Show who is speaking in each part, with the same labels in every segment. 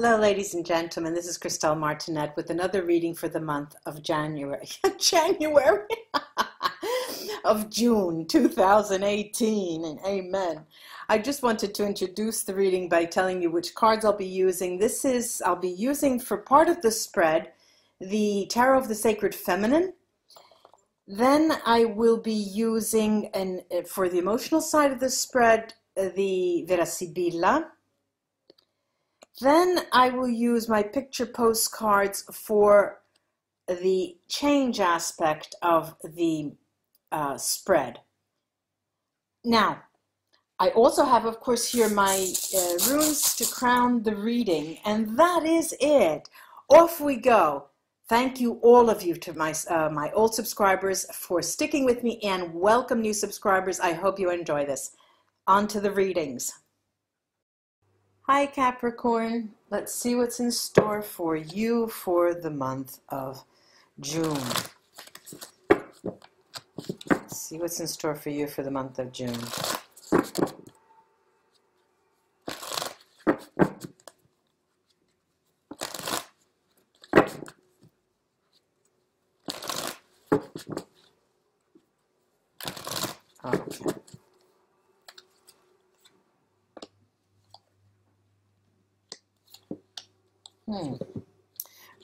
Speaker 1: Hello, ladies and gentlemen. This is Christelle Martinette with another reading for the month of January. January of June 2018. And amen. I just wanted to introduce the reading by telling you which cards I'll be using. I'll be using for part of the spread the Tarot of the Sacred Feminine. Then I will be using, for the emotional side of the spread, the VERA SIBILLA. Then I will use my picture postcards for the change aspect of the spread. Now, I also have, of course, here my runes to crown the reading, and that is it. Off we go. Thank you, all of you, to my old subscribers for sticking with me, and welcome new subscribers. I hope you enjoy this. On to the readings. Hi, Capricorn. Let's see what's in store for you for the month of June. Let's see what's in store for you for the month of June.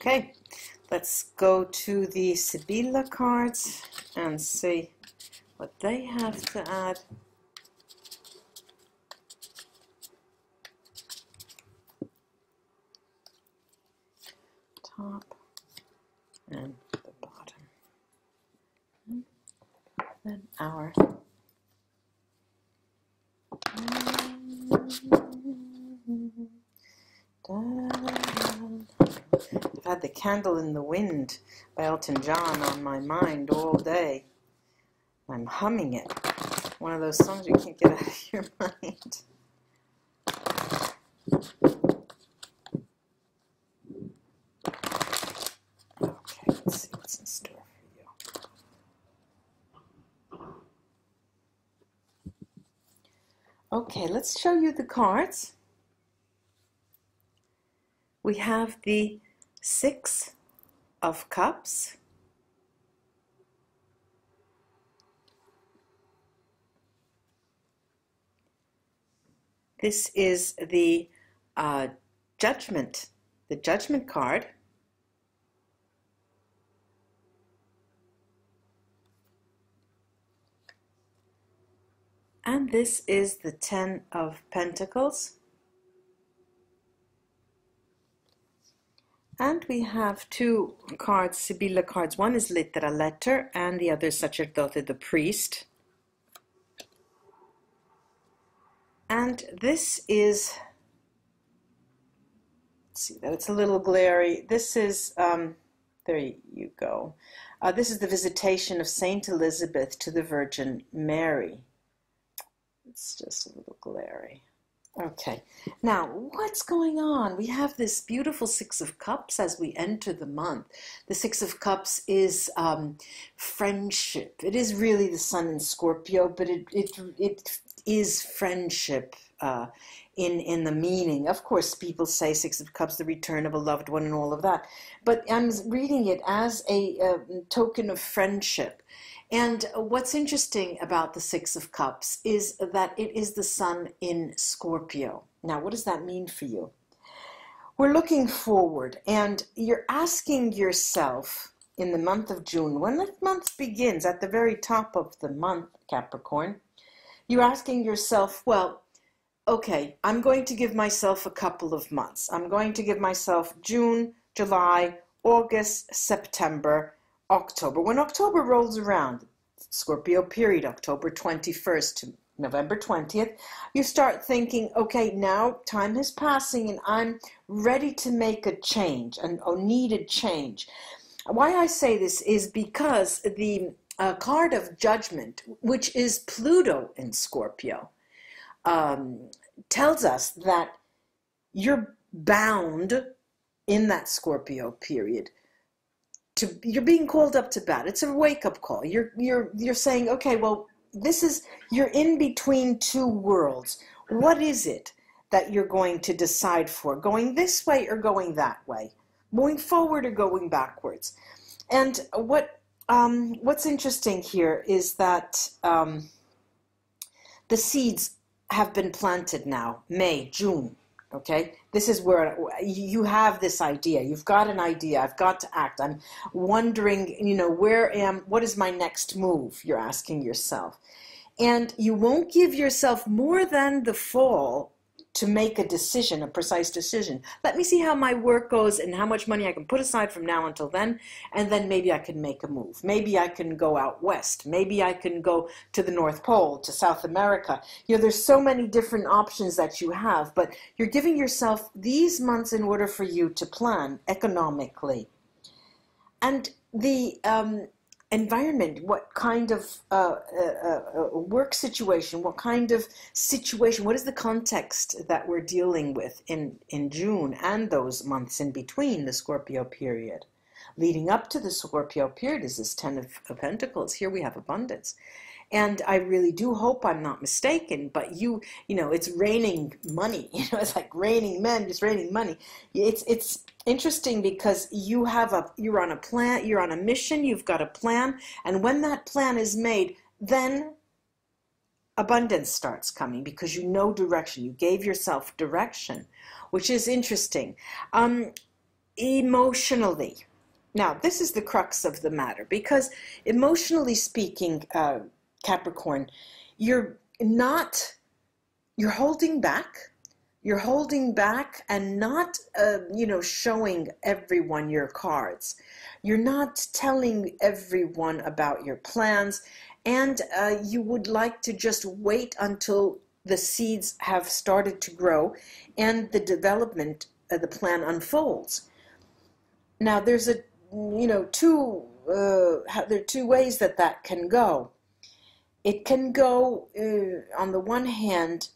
Speaker 1: Okay, let's go to the Sibilla cards and see what they have to add. Top and the bottom. Then our I've had the Candle in the Wind by Elton John on my mind all day. I'm humming it. One of those songs you can't get out of your mind. Okay, let's see what's in store for you. Okay, let's show you the cards. We have the Six of Cups, this is the Judgment card, and this is the Ten of Pentacles. And we have two cards, Sibilla cards. One is letter, and the other is Sacerdote, the priest. And this is, let's see, that it's a little glary. This is, there you go. This is the Visitation of Saint Elizabeth to the Virgin Mary. It's just a little glary. Okay, now what's going on? We have this beautiful Six of Cups as we enter the month. The Six of Cups is friendship. It is really the Sun in Scorpio, but it is friendship in the meaning. Of course, people say Six of Cups, the return of a loved one and all of that. But I'm reading it as a token of friendship. And what's interesting about the Six of Cups is that it is the Sun in Scorpio. Now, what does that mean for you? We're looking forward, and you're asking yourself in the month of June, when the month begins, at the very top of the month, Capricorn, you're asking yourself, well, okay, I'm going to give myself a couple of months. I'm going to give myself June, July, August, September, October. When October rolls around, Scorpio period, October 21st to November 20th, you start thinking, okay, now time is passing and I'm ready to make a change, a needed change. Why I say this is because the card of Judgment, which is Pluto in Scorpio, tells us that you're bound in that Scorpio period. You're being called up to bat. It's a wake-up call. You're saying, okay, well, you're in between two worlds. What is it that you're going to decide for, going this way or going that way, moving forward or going backwards. And what's interesting here is that the seeds have been planted now, May, June. Okay, this is where you have this idea. You've got an idea. I've got to act. I'm wondering, what is my next move? You're asking yourself. And you won't give yourself more than the fall to make a decision, a precise decision. Let me see how my work goes and how much money I can put aside from now until then, and then maybe I can make a move. Maybe I can go out west. Maybe I can go to the North Pole, to South America. There's so many different options that you have, but you're giving yourself these months in order for you to plan economically. And the environment, what kind of work situation, what kind of situation, what is the context that we're dealing with in June and those months in between the Scorpio period. Leading up to the Scorpio period is this Ten of Pentacles. Here we have abundance. And I really do hope I'm not mistaken, but it's raining money. It's like raining men, just raining money. It's interesting because you're on a plan, you're on a mission, you've got a plan, and when that plan is made, then abundance starts coming because you know direction. You gave yourself direction, which is interesting. Emotionally, now this is the crux of the matter, because emotionally speaking, Capricorn, you're holding back. You're holding back and not, showing everyone your cards. You're not telling everyone about your plans, and you would like to just wait until the seeds have started to grow and the development of the plan unfolds. Now, there's there are two ways that can go. It can go, on the one hand,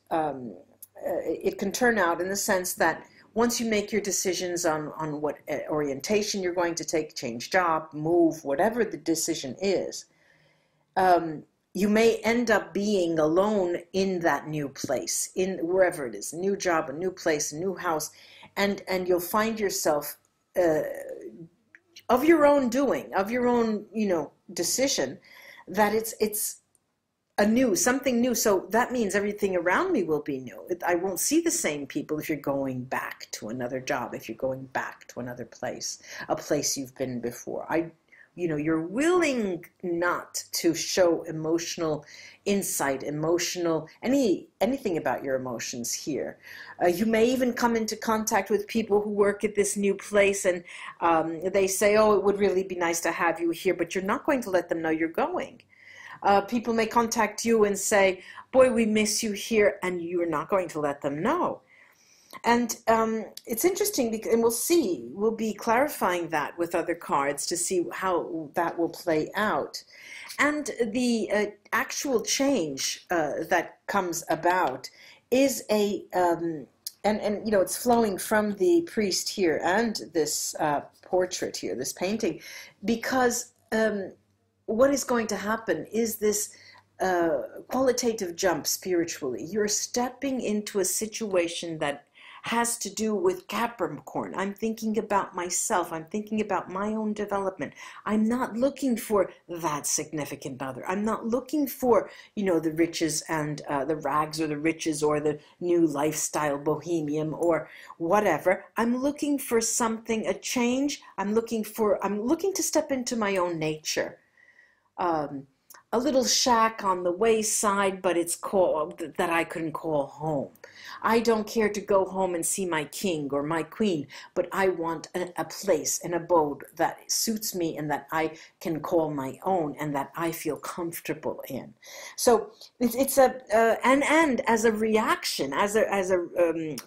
Speaker 1: it can turn out in the sense that once you make your decisions on what orientation you're going to take, change job, move, whatever the decision is, you may end up being alone in that new place, in wherever it is, a new job, a new place, a new house, and you'll find yourself of your own doing, of your own decision, that it's something new. So that means everything around me will be new. I won't see the same people if you're going back to another job, if you're going back to another place, a place you've been before. You're willing not to show emotional insight, anything about your emotions here. You may even come into contact with people who work at this new place, and they say, oh, it would really be nice to have you here, but you're not going to let them know you're going. People may contact you and say, boy, we miss you here, and you're not going to let them know. And it's interesting, because, and we'll be clarifying that with other cards to see how that will play out. And the actual change that comes about is it's flowing from the priest here and this portrait here, this painting, because what is going to happen is this qualitative jump spiritually. You're stepping into a situation that has to do with Capricorn. I'm thinking about myself. I'm thinking about my own development. I'm not looking for that significant other. I'm not looking for, the riches and the rags or the riches or the new lifestyle bohemian or whatever. I'm looking for something, a change. I'm looking to step into my own nature. A little shack on the wayside, but it's called that I couldn't call home. I don't care to go home and see my king or my queen, but I want a place, an abode that suits me and that I can call my own and that I feel comfortable in. So it's and as a reaction, as a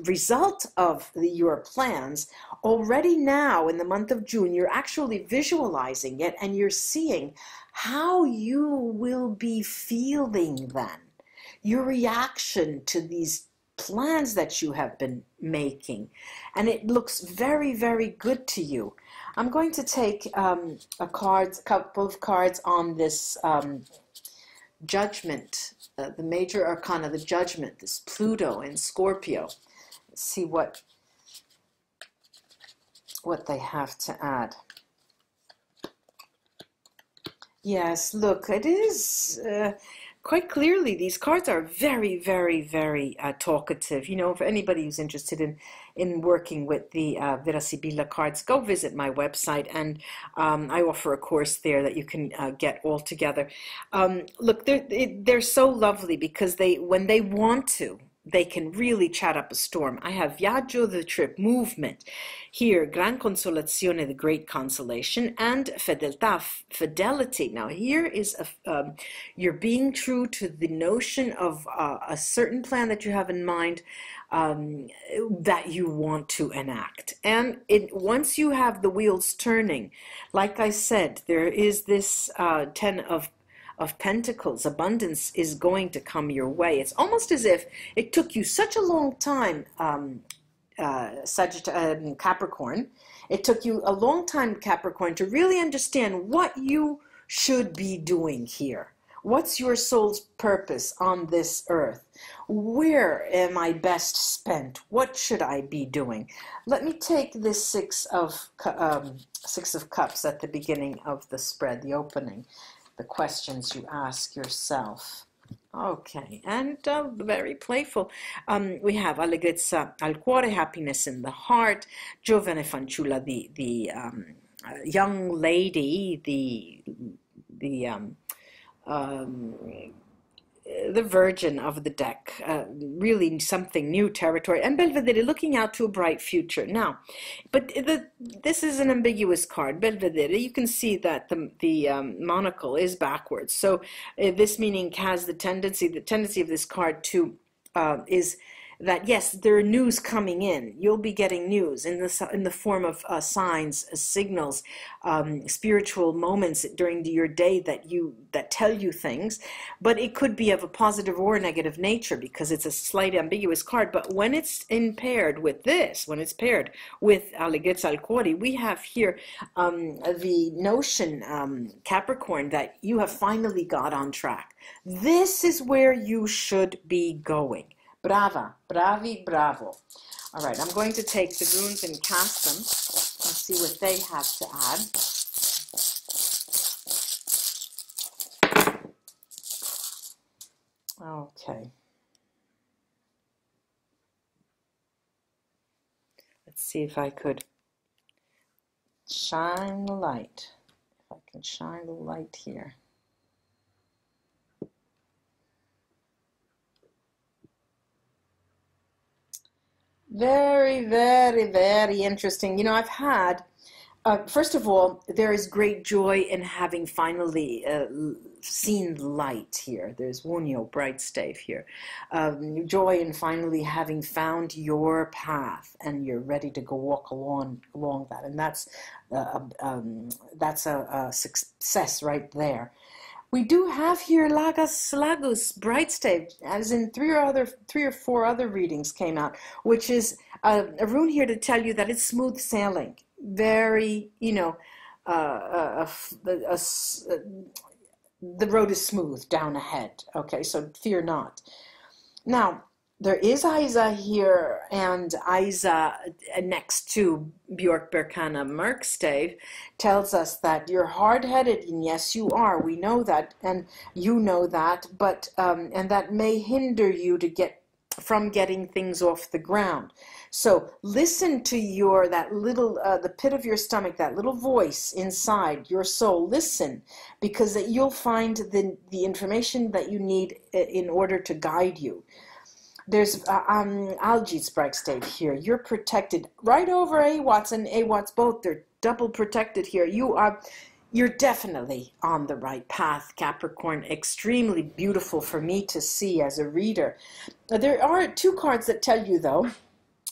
Speaker 1: result of your plans, already now in the month of June, you're actually visualizing it and you're seeing how you will be feeling then, your reaction to these plans that you have been making, and it looks very, very good to you. I'm going to take a couple of cards on this judgment, the major arcana, the judgment, this Pluto in Scorpio. see what they have to add. Yes, look, it is quite clearly these cards are very, very, very talkative. You know, for anybody who's interested in working with the Vera Sibilla cards, go visit my website, and I offer a course there that you can get all together. Look, they're so lovely because when they want to, they can really chat up a storm. I have Viaggio, the trip, movement. Here, Gran Consolazione, the great consolation, and Fedeltà, fidelity. Now here is you're being true to the notion of a certain plan that you have in mind, that you want to enact. And once you have the wheels turning, like I said, there is this Ten of Pentacles. Abundance is going to come your way. It's almost as if it took you such a long time, Capricorn. It took you a long time, Capricorn, to really understand what you should be doing here. What's your soul's purpose on this earth? Where am I best spent? What should I be doing? Let me take this Six of Cups at the beginning of the spread, the opening. The questions you ask yourself. Okay, and very playful. We have allegrezza al cuore, happiness in the heart. Giovane fanciulla, the young lady, the virgin of the deck, really something new territory, and Belvedere, looking out to a bright future. Now, but this is an ambiguous card. Belvedere, you can see that the monocle is backwards, so this meaning has the tendency of this card to is that yes, there are news coming in. You'll be getting news in the form of signs, signals, spiritual moments during your day that tell you things. But it could be of a positive or a negative nature because it's a slight ambiguous card. But when it's paired with this, when it's paired with allegrezza al cuore, we have here the notion, Capricorn, that you have finally got on track. This is where you should be going. Brava, bravi, bravo. All right, I'm going to take the runes and cast them and see what they have to add. Okay. Let's see if I could shine the light. If I can shine the light here. Very, very, very interesting. You know, I've had, first of all, there is great joy in having finally seen light here. There's Wunio, bright stave here. Joy in finally having found your path, and you're ready to go walk along that. And that's a success right there. We do have here Lagos, bright stave, as in three or four other readings came out, which is a rune here to tell you that it's smooth sailing. Very, you know, the road is smooth down ahead. Okay, so fear not. Now, there is Isa here, and Isa next to Björk Berkana Merkstave tells us that you're hard-headed, and yes, you are. We know that, and you know that, but and that may hinder you from getting things off the ground. So listen to that little, the pit of your stomach, that little voice inside your soul. Listen, because you'll find the information that you need in order to guide you. There's Algi's bright stave here. You're protected right over AWATS and AWATS both. They're double protected here. You're definitely on the right path, Capricorn. Extremely beautiful for me to see as a reader. There are two cards that tell you, though.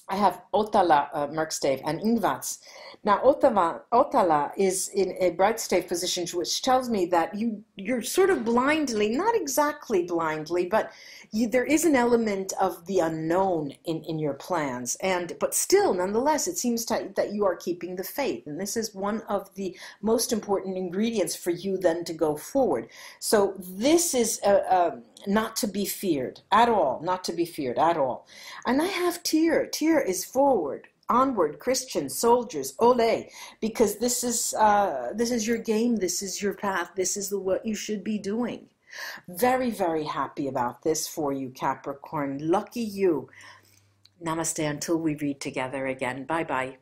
Speaker 1: I have Otala Merkstave and Ingvats. Now, Otala is in a bright state position, which tells me that you're sort of blindly, not exactly blindly, but there is an element of the unknown in your plans. But still, nonetheless, it seems that you are keeping the faith. And this is one of the most important ingredients for you then to go forward. So this is not to be feared at all, not to be feared at all. And I have Tyr. Tyr is forward. Onward, Christians, soldiers, ole, because this is your game, this is your path, this is what you should be doing. Very, very happy about this for you, Capricorn. Lucky you. Namaste until we read together again. Bye-bye.